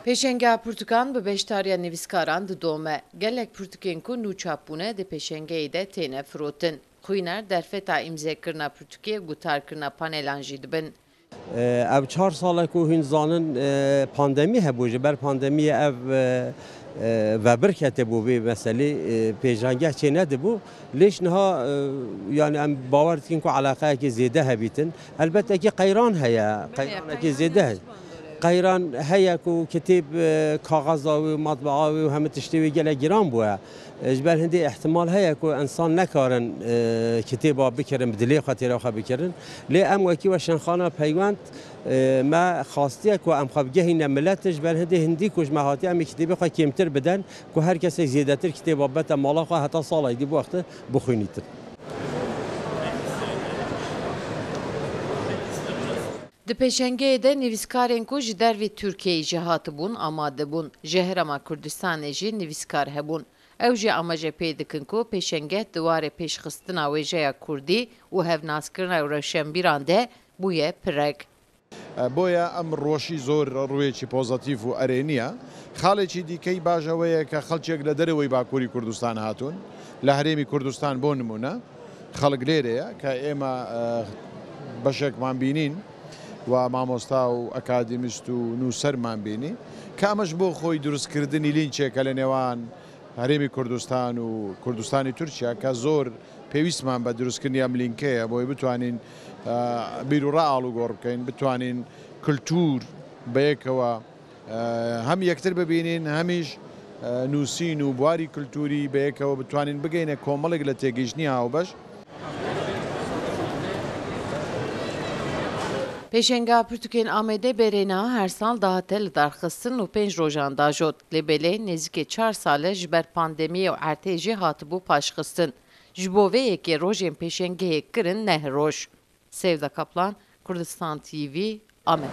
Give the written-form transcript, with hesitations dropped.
Pêşengeha Pirtûkan bi beşdariya nivîskaran didome. Gelek Pirtûkên ku nûçapbûne di pêşengehê de têne firotin. Xwîner derfeta îmzêkirina Pirtûkê gutarkirina panelan jî dibin. Ev 4 salek û hûn zanin pandemî hebû ji ber pandemiyê ev vebir ketibû vê meselê pêjangeh çê nedibû. Lêş niha yani em bawer dikin ku alaqeyekê zêde hebîtin. Elbette qeyran heye. Qeyranekê zêde heye. Qeyran heye ku kitêb kaxeza wî matbaa wî hemû tiştê wî gelek giran bûye. Ji ber hindê ihtimal heye ku insan nekarin kitêba bikirin bi dilê xwe têra xwe bikirin. Lê em wekî weşanxana peywend me xastiye ku em xwe bigehîne milletê ji ber hindê hindî ku ji me hatiye em ê kitêbê xwe kêmtir bidin ku her kesek zêdetir kitêba bete mala xwe heta sala dî bu wextê bixwînîtin. Di pêşengehê de nivîskarên ku ji dervê Tirkiyeyê jî hatibûn amade bûn. Ji Herêma Kurdistanê jî nivîskar hebûn. Ew jî amaje pê dikin ku pêşengeh di warê pêşxistina wêjeya Kurdî û hevnazkirina rewşenbîran de bûye pirek. بۆیە ئەم ڕۆژی زۆر ڕوویەکی پۆزەتیڤ و ئەرێنیە خاڵێکی دیکەی باشەوەیە کە خەڵکێک لە دەرەوەی باکووری کوردستان هاتوون لە هەرێمی کوردستان بۆ نمونە خەڵک لێرەیە کە ئێمە بەشێکمان بینین و مامۆستا و ئەکادمیست و نووسەرمان بینی کە ئەمەش بۆ خۆی دروستکردنی لینچێکە لە نێوان هەرێمی کوردستان و کوردستانی تورکیا کە زۆر پێویستمان بە دروستکردنی ئەم لینکەیە بۆی بتوانین بیر و ڕائاڵ و گۆڕ بکەین بتوانین کللتور بەیەکەوە هەم یەکتر ببینین هەمیش نووسین و بواری کللتوری بەیەکەوە بتوانین بگەینە کۆمەڵێک لە تێگەیشتنی هاوبەش. Pêşengeha Pirtûkên Amedê berêna her sal dahate li darxistin û 5 rojan dajot. Lê belê nêzîkî 4 sale ji ber pandemiyê û ertê jî hatibû paşxistin. Ji bo vê yekê rojên pêşengehê kirin neh roj. Sevda Kaplan, Kurdistan TV, Amed.